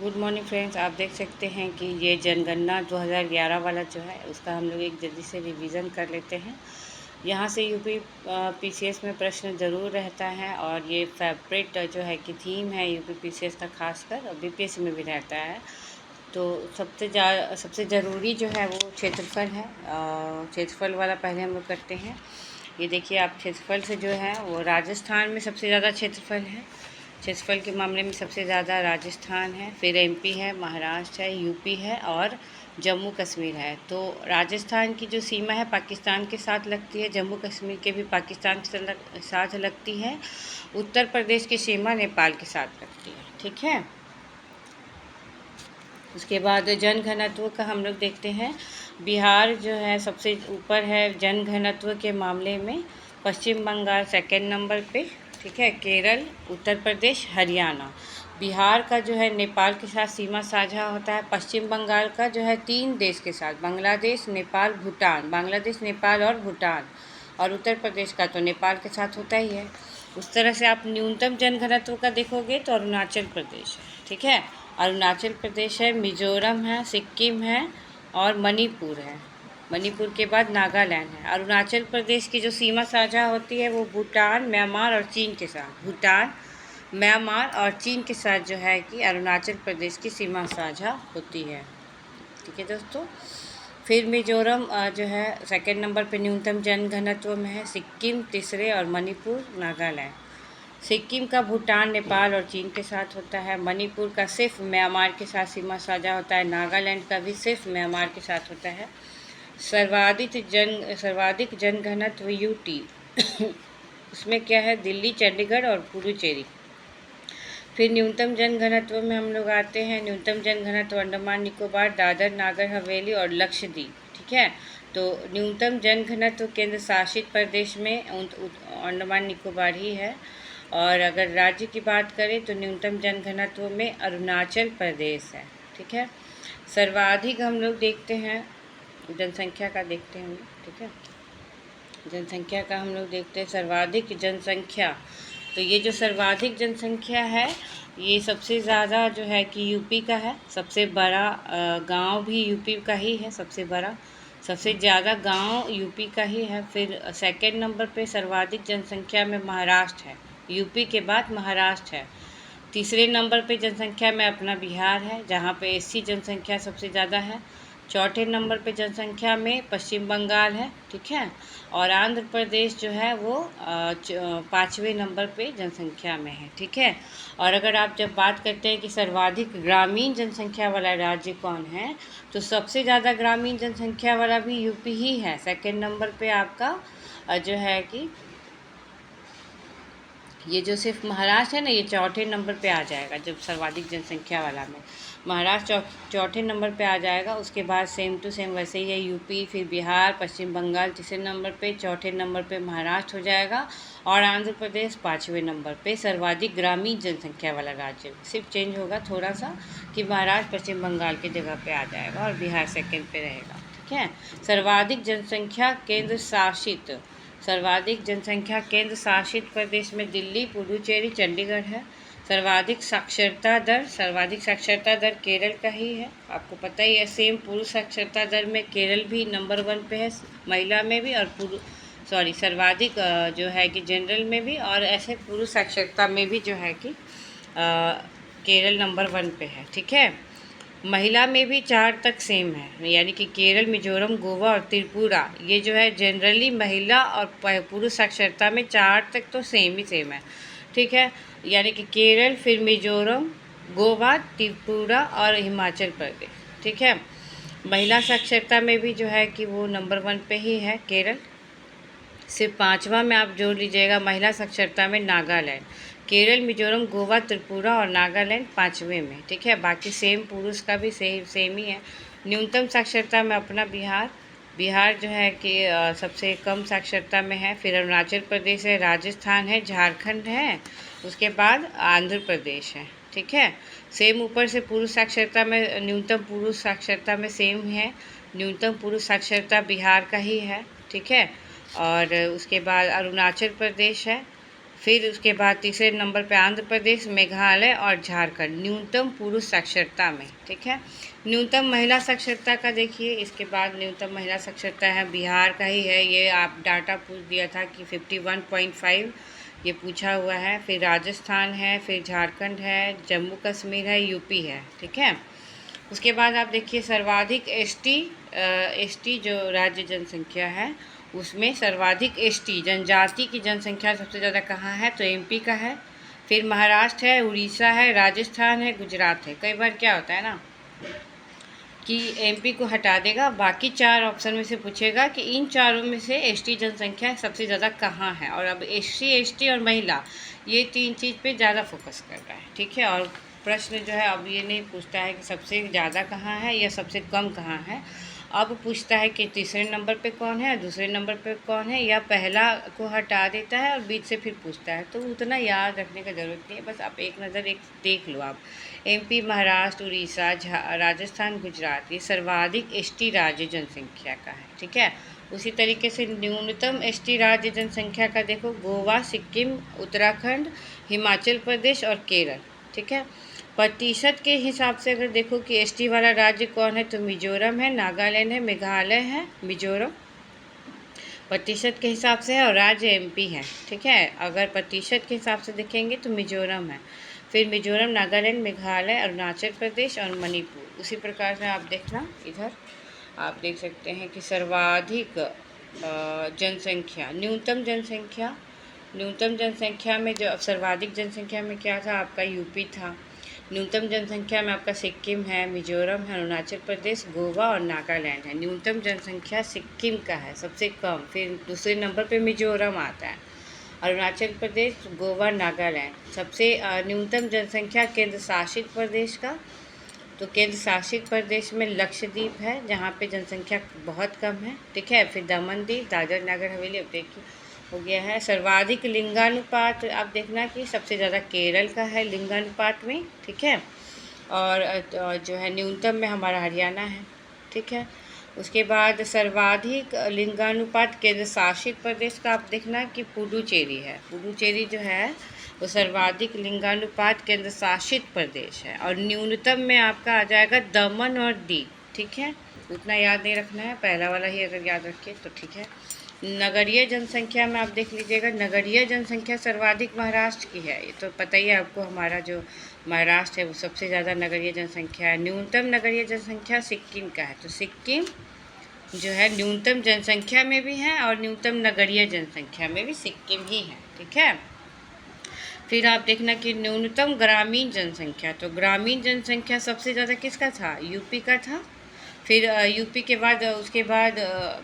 Good morning friends. आप देख सकते हैं कि ये जनगणना 2011 वाला जो है उसका हम लोग एक जल्दी से रिवीजन कर लेते हैं। यहाँ से यूपी पीसीएस में प्रश्न ज़रूर रहता है और ये फेवरेट जो है कि थीम है यूपी पीसीएस का, खासकर और बीपीएससी में भी रहता है। तो सबसे ज़रूरी जो है वो क्षेत्रफल है। क्षेत्रफल वाला पहले हम लोग करते हैं। ये देखिए आप, क्षेत्रफल से जो है वो राजस्थान में सबसे ज़्यादा क्षेत्रफल है। क्षेत्रफल के मामले में सबसे ज़्यादा राजस्थान है, फिर एमपी है, महाराष्ट्र है, यूपी है और जम्मू कश्मीर है। तो राजस्थान की जो सीमा है पाकिस्तान के साथ लगती है, जम्मू कश्मीर के भी पाकिस्तान के साथ लगती है, उत्तर प्रदेश की सीमा नेपाल के साथ लगती है। ठीक है, उसके बाद जन घनत्व का हम लोग देखते हैं। बिहार जो है सबसे ऊपर है जन घनत्व के मामले में, पश्चिम बंगाल सेकंड नंबर पे, ठीक है, केरल, उत्तर प्रदेश, हरियाणा। बिहार का जो है नेपाल के साथ सीमा साझा होता है। पश्चिम बंगाल का जो है 3 देश के साथ, बांग्लादेश, नेपाल, भूटान, बांग्लादेश, नेपाल और भूटान। और उत्तर प्रदेश का तो नेपाल के साथ होता ही है। उस तरह से आप न्यूनतम जनघनत्व का देखोगे तो अरुणाचल प्रदेश है। ठीक है, अरुणाचल प्रदेश है, मिजोरम है, सिक्किम है और मणिपुर है। मणिपुर के बाद नागालैंड है। अरुणाचल प्रदेश की जो सीमा साझा होती है वो भूटान, म्यांमार और चीन के साथ, भूटान, म्यांमार और चीन के साथ जो है कि अरुणाचल प्रदेश की सीमा साझा होती है। ठीक है दोस्तों, फिर मिजोरम जो है सेकंड नंबर पे न्यूनतम जनघनत्व में है, सिक्किम तीसरे और मणिपुर, नागालैंड। सिक्किम का भूटान, नेपाल और चीन के साथ होता है। मणिपुर का सिर्फ म्यांमार के साथ सीमा साझा होता है। नागालैंड का भी सिर्फ म्यांमार के साथ होता है। सर्वाधिक जनघनत्व यूटी उसमें क्या है, दिल्ली, चंडीगढ़ और पुडुचेरी। फिर न्यूनतम जनघनत्व में हम लोग आते हैं। न्यूनतम जनघनत्व अंडमान निकोबार, दादर नागर हवेली और लक्षद्वीप। ठीक है, तो न्यूनतम जनघनत्व केंद्र शासित प्रदेश में अंडमान निकोबार ही है। और अगर राज्य की बात करें तो न्यूनतम जनघनत्व में अरुणाचल प्रदेश है। ठीक है, सर्वाधिक हम लोग देखते हैं जनसंख्या का, देखते हैं हम लोग। ठीक है, जनसंख्या का हम लोग देखते हैं, सर्वाधिक जनसंख्या। तो ये जो सर्वाधिक जनसंख्या है ये सबसे ज़्यादा जो है कि यूपी का है। सबसे बड़ा गांव भी यूपी का ही है, सबसे बड़ा, सबसे ज़्यादा गांव यूपी का ही है। फिर सेकंड नंबर पे सर्वाधिक जनसंख्या में महाराष्ट्र है, यूपी के बाद महाराष्ट्र है। तीसरे नंबर पे जनसंख्या में अपना बिहार है, जहाँ पे एससी जनसंख्या सबसे ज़्यादा है। चौथे नंबर पे जनसंख्या में पश्चिम बंगाल है। ठीक है, और आंध्र प्रदेश जो है वो 5वें नंबर पे जनसंख्या में है। ठीक है, और अगर आप जब बात करते हैं कि सर्वाधिक ग्रामीण जनसंख्या वाला राज्य कौन है, तो सबसे ज़्यादा ग्रामीण जनसंख्या वाला भी यूपी ही है। सेकंड नंबर पे आपका जो है कि ये जो सिर्फ महाराष्ट्र है ना, ये चौथे नंबर पे आ जाएगा। जब सर्वाधिक जनसंख्या वाला में महाराष्ट्र चौथे नंबर पे आ जाएगा। उसके बाद सेम टू सेम वैसे ही है, यूपी, फिर बिहार, पश्चिम बंगाल तीसरे नंबर पे, चौथे नंबर पे महाराष्ट्र हो जाएगा और आंध्र प्रदेश 5वें नंबर पे सर्वाधिक ग्रामीण जनसंख्या वाला राज्य। सिर्फ चेंज होगा थोड़ा सा कि महाराष्ट्र पश्चिम बंगाल की जगह पे आ जाएगा और बिहार सेकेंड पे रहेगा। ठीक है, सर्वाधिक जनसंख्या केंद्र शासित, सर्वाधिक जनसंख्या केंद्र शासित प्रदेश में दिल्ली, पुडुचेरी, चंडीगढ़ है। सर्वाधिक साक्षरता दर केरल का ही है, आपको पता ही है। सेम पुरुष साक्षरता दर में केरल भी नंबर 1 पे है, महिला में भी, और सर्वाधिक जो है कि जनरल में भी, और ऐसे पुरुष साक्षरता में भी जो है कि केरल नंबर 1 पे है। ठीक है, महिला में भी 4 तक सेम है, यानी कि केरल, मिजोरम, गोवा और त्रिपुरा, ये जो है जनरली महिला और पुरुष साक्षरता में 4 तक तो सेम है। ठीक है, यानी कि केरल, फिर मिजोरम, गोवा, त्रिपुरा और हिमाचल प्रदेश। ठीक है, महिला साक्षरता में भी जो है कि वो नंबर 1 पे ही है केरल। सिर्फ 5वां में आप जोड़ लीजिएगा महिला साक्षरता में नागालैंड। केरल, मिजोरम, गोवा, त्रिपुरा और नागालैंड 5वें में। ठीक है, बाकी सेम, पुरुष का भी सेम ही है। न्यूनतम साक्षरता में अपना बिहार जो है कि सबसे कम साक्षरता में है। फिर अरुणाचल प्रदेश है, राजस्थान है, झारखंड है, उसके बाद आंध्र प्रदेश है। ठीक है, सेम ऊपर से पुरुष साक्षरता में, न्यूनतम पुरुष साक्षरता में सेम है। न्यूनतम पुरुष साक्षरता बिहार का ही है। ठीक है, और उसके बाद अरुणाचल प्रदेश है, फिर उसके बाद तीसरे नंबर पे आंध्र प्रदेश, मेघालय और झारखंड न्यूनतम पुरुष साक्षरता में। ठीक है, न्यूनतम महिला साक्षरता का देखिए, इसके बाद न्यूनतम महिला साक्षरता है बिहार का ही है, ये आप डाटा पूछ दिया था कि 51.5 ये पूछा हुआ है। फिर राजस्थान है, फिर झारखंड है, जम्मू कश्मीर है, यूपी है। ठीक है, उसके बाद आप देखिए सर्वाधिक एसटी जो राज्य जनसंख्या है उसमें सर्वाधिक एसटी जनजाति की जनसंख्या सबसे ज़्यादा कहाँ है, तो एमपी का है। फिर महाराष्ट्र है, उड़ीसा है, राजस्थान है, गुजरात है। कई बार क्या होता है ना कि एमपी को हटा देगा, बाकी 4 ऑप्शन में से पूछेगा कि इन चारों में से एसटी जनसंख्या सबसे ज़्यादा कहाँ है। और अब एसटी और महिला ये 3 चीज़ पे ज़्यादा फोकस कर रहा है। ठीक है, और प्रश्न जो है अब ये नहीं पूछता है कि सबसे ज़्यादा कहाँ है या सबसे कम कहाँ है, अब पूछता है कि तीसरे नंबर पे कौन है, दूसरे नंबर पे कौन है, या पहला को हटा देता है और बीच से फिर पूछता है। तो उतना याद रखने का ज़रूरत नहीं है, बस आप एक नज़र एक देख लो आप। एमपी, महाराष्ट्र, उड़ीसा, राजस्थान, गुजरात ये सर्वाधिक एसटी राज्य जनसंख्या का है। ठीक है, उसी तरीके से न्यूनतम एसटी राज्य जनसंख्या का देखो, गोवा, सिक्किम, उत्तराखंड, हिमाचल प्रदेश और केरल। ठीक है, प्रतिशत के हिसाब से अगर देखो कि एसटी वाला राज्य कौन है, तो मिजोरम है, नागालैंड है, मेघालय है, मिजोरम प्रतिशत के हिसाब से है, और राज्य एमपी है। ठीक है, अगर प्रतिशत के हिसाब से देखेंगे तो मिजोरम है, फिर मिजोरम, नागालैंड, मेघालय, अरुणाचल प्रदेश और मणिपुर। उसी प्रकार से आप देखना, इधर आप देख सकते हैं कि सर्वाधिक जनसंख्या न्यूनतम जनसंख्या में जो सर्वाधिक जनसंख्या में क्या था, आपका यूपी था। न्यूनतम जनसंख्या में आपका सिक्किम है, मिजोरम है, अरुणाचल प्रदेश, गोवा और नागालैंड है। न्यूनतम जनसंख्या सिक्किम का है सबसे कम, फिर दूसरे नंबर पे मिजोरम आता है, अरुणाचल प्रदेश, गोवा, नागालैंड। सबसे न्यूनतम जनसंख्या केंद्र शासित प्रदेश का, तो केंद्र शासित प्रदेश में लक्षद्वीप है जहाँ पे जनसंख्या बहुत कम है। ठीक है, फिर दमन दीव, दादर नगर हवेली, अब देखिए हो गया है। सर्वाधिक लिंगानुपात आप देखना कि सबसे ज़्यादा केरल का है लिंगानुपात में। ठीक है, और जो है न्यूनतम में हमारा हरियाणा है। ठीक है, उसके बाद सर्वाधिक लिंगानुपात केंद्र शासित प्रदेश का आप देखना कि पुडुचेरी है। पुडुचेरी जो है वो सर्वाधिक लिंगानुपात केंद्र शासित प्रदेश है, और न्यूनतम में आपका आ जाएगा दमन और दीव। ठीक है, उतना याद नहीं रखना है, पहला वाला ही अगर याद रखिए तो ठीक है। नगरीय जनसंख्या में आप देख लीजिएगा, नगरीय जनसंख्या सर्वाधिक महाराष्ट्र की है, ये तो पता ही है आपको, हमारा जो महाराष्ट्र है वो सबसे ज़्यादा नगरीय जनसंख्या है। न्यूनतम नगरीय जनसंख्या सिक्किम का है, तो सिक्किम जो है न्यूनतम जनसंख्या में भी है और न्यूनतम नगरीय जनसंख्या में भी सिक्किम ही है। ठीक है, फिर आप देखना कि न्यूनतम ग्रामीण जनसंख्या, तो ग्रामीण जनसंख्या सबसे ज़्यादा किसका था, यूपी का था। फिर यूपी के बाद उसके बाद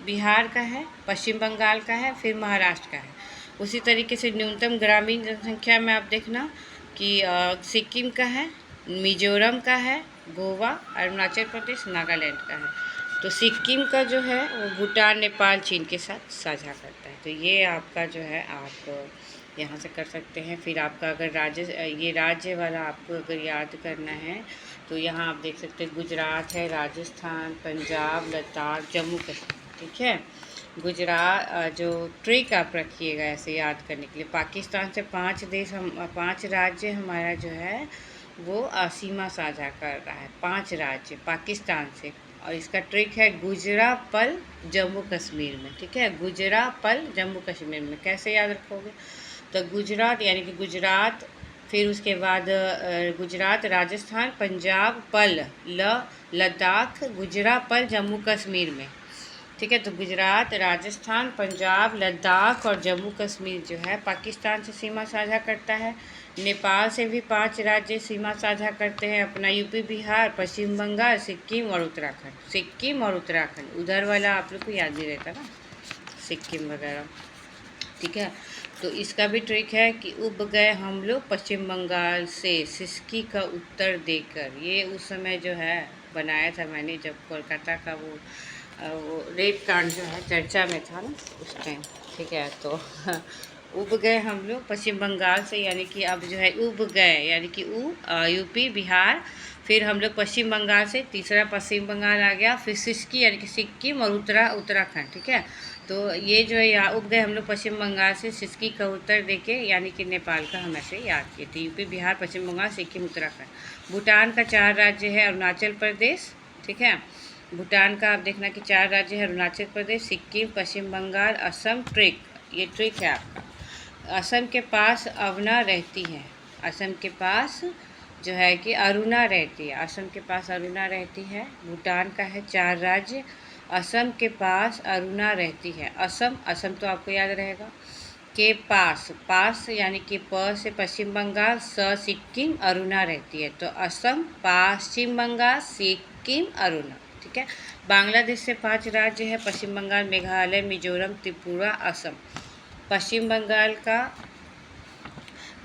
बिहार का है, पश्चिम बंगाल का है, फिर महाराष्ट्र का है। उसी तरीके से न्यूनतम ग्रामीण जनसंख्या में आप देखना कि सिक्किम का है, मिजोरम का है, गोवा, अरुणाचल प्रदेश, नागालैंड का है। तो सिक्किम का जो है वो भूटान, नेपाल, चीन के साथ साझा करता है। तो ये आपका जो है आप यहाँ से कर सकते हैं। फिर आपका अगर ये राज्य वाला आपको अगर याद करना है तो यहाँ आप देख सकते हैं गुजरात है, राजस्थान, पंजाब, लद्दाख, जम्मू कश्मीर। ठीक है, गुजरात जो ट्रिक आप रखिएगा ऐसे याद करने के लिए, पाकिस्तान से 5 राज्य हमारा जो है वो सीमा साझा कर रहा है, 5 राज्य पाकिस्तान से। और इसका ट्रिक है गुजरापल जम्मू कश्मीर में। ठीक है, गुजरापल जम्मू कश्मीर में कैसे याद रखोगे, तो गुजरात यानी कि गुजरात, फिर उसके बाद गुजरात, राजस्थान, पंजाब, लद्दाख, गुजरापल जम्मू कश्मीर में। ठीक है, तो गुजरात, राजस्थान, पंजाब, लद्दाख और जम्मू कश्मीर जो है पाकिस्तान से सीमा साझा करता है। नेपाल से भी 5 राज्य सीमा साझा करते हैं अपना, यूपी, बिहार, पश्चिम बंगाल, सिक्किम और उत्तराखंड। उधर वाला आप लोग को याद नहीं रहता ना, सिक्किम वगैरह। ठीक है, तो इसका भी ट्रिक है कि उब गए हम लोग पश्चिम बंगाल से सिसकी का उत्तर देकर। ये उस समय जो है बनाया था मैंने जब कोलकाता का वो रेप कांड जो है चर्चा में था ना उस टाइम। ठीक है, तो उब गए हम लोग पश्चिम बंगाल से, यानी कि अब जो है उब गए यानी कि यूपी, बिहार, फिर हम लोग पश्चिम बंगाल से, तीसरा पश्चिम बंगाल आ गया, फिर सिसकी यानी कि सिक्किम और उत्तराखंड। ठीक है, तो ये जो है यहाँ उग गए हम लोग पश्चिम बंगाल से सिसकी का उत्तर देके, यानी कि नेपाल का हम ऐसे याद किए थे। यूपी, बिहार, पश्चिम बंगाल, सिक्किम, उत्तराखंड। भूटान का 4 राज्य है, अरुणाचल प्रदेश, ठीक है। भूटान का आप देखना कि 4 राज्य है, अरुणाचल प्रदेश, सिक्किम, पश्चिम बंगाल, असम, ट्रिक। ये ट्रिक है आपका। असम के पास अवना रहती है, असम के पास जो है कि अरुणा रहती है, असम के पास अरुणा रहती है। भूटान का है 4 राज्य, असम के पास अरुणा रहती है। असम, असम तो आपको याद रहेगा। के पास, पास यानी कि प से पश्चिम बंगाल, स सिक्किम, अरुणा रहती है। तो असम, पश्चिम बंगाल, सिक्किम, अरुणा, ठीक है। बांग्लादेश से 5 राज्य है, पश्चिम बंगाल, मेघालय, मिजोरम, त्रिपुरा, असम। पश्चिम बंगाल का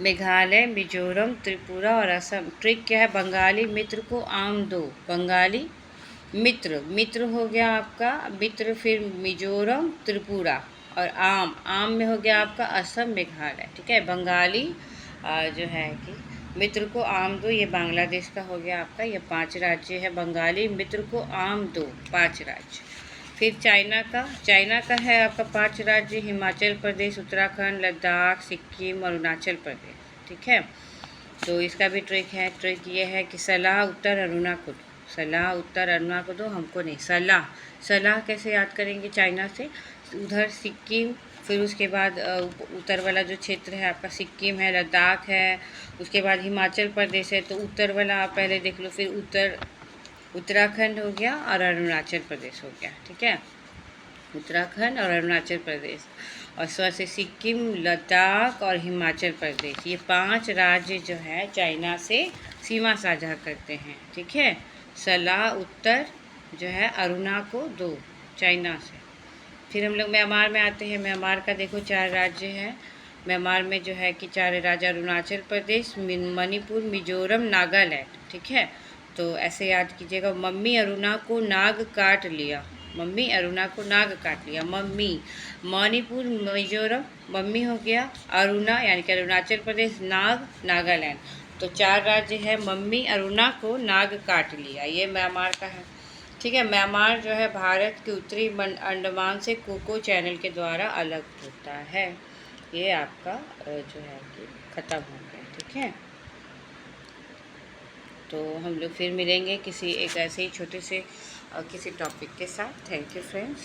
मेघालय, मिजोरम, त्रिपुरा और असम। ट्रिक क्या है? बंगाली मित्र को आम दो, बंगाली मित्र, मित्र हो गया आपका मित्र, फिर मिजोरम, त्रिपुरा और आम, आम में हो गया आपका असम, मेघालय, ठीक है। बंगाली जो है कि मित्र को आम दो, ये बांग्लादेश का हो गया आपका। ये 5 राज्य है, बंगाली मित्र को आम दो, 5 राज्य। फिर चाइना का है आपका 5 राज्य, हिमाचल प्रदेश, उत्तराखंड, लद्दाख, सिक्किम, अरुणाचल प्रदेश, ठीक है। तो इसका भी ट्रिक है। ट्रिक ये है कि सलाह उत्तर अरुणा को दो, सलाह उत्तर अरुणा को दो, हमको नहीं। सलाह, सलाह कैसे याद करेंगे? चाइना से उधर सिक्किम, फिर उसके बाद उत्तर वाला जो क्षेत्र है आपका सिक्किम है, लद्दाख है, उसके बाद हिमाचल प्रदेश है। तो उत्तर वाला आप पहले देख लो, फिर उत्तराखंड हो गया और अरुणाचल प्रदेश हो गया, ठीक है। उत्तराखंड और अरुणाचल प्रदेश, और स्वर से सिक्किम, लद्दाख और हिमाचल प्रदेश, ये 5 राज्य जो है चाइना से सीमा साझा करते हैं, ठीक है। सलाह उत्तर जो है अरुणा को दो, चाइना से। फिर हम लोग म्यांमार में आते हैं। म्यांमार का देखो 4 राज्य है। म्यांमार में जो है कि 4 राज्य, अरुणाचल प्रदेश, मणिपुर, मिजोरम, नागालैंड, ठीक है। तो ऐसे याद कीजिएगा। मम्मी अरुणा को नाग काट लिया, मम्मी अरुणा को नाग काट लिया, मम्मी। मणिपुर, मिजोरम, मम्मी हो गया, अरुणा यानी कि अरुणाचल प्रदेश, नाग, नागालैंड। तो 4 राज्य है, मम्मी अरुणा को नाग काट लिया, ये म्यांमार का है, ठीक है। म्यांमार जो है भारत के उत्तरी अंडमान से कोको चैनल के द्वारा अलग होता है। ये आपका जो है कि ख़त्म हो गया, ठीक है। तो हम लोग फिर मिलेंगे किसी एक ऐसे ही छोटे से किसी टॉपिक के साथ। Thank you friends.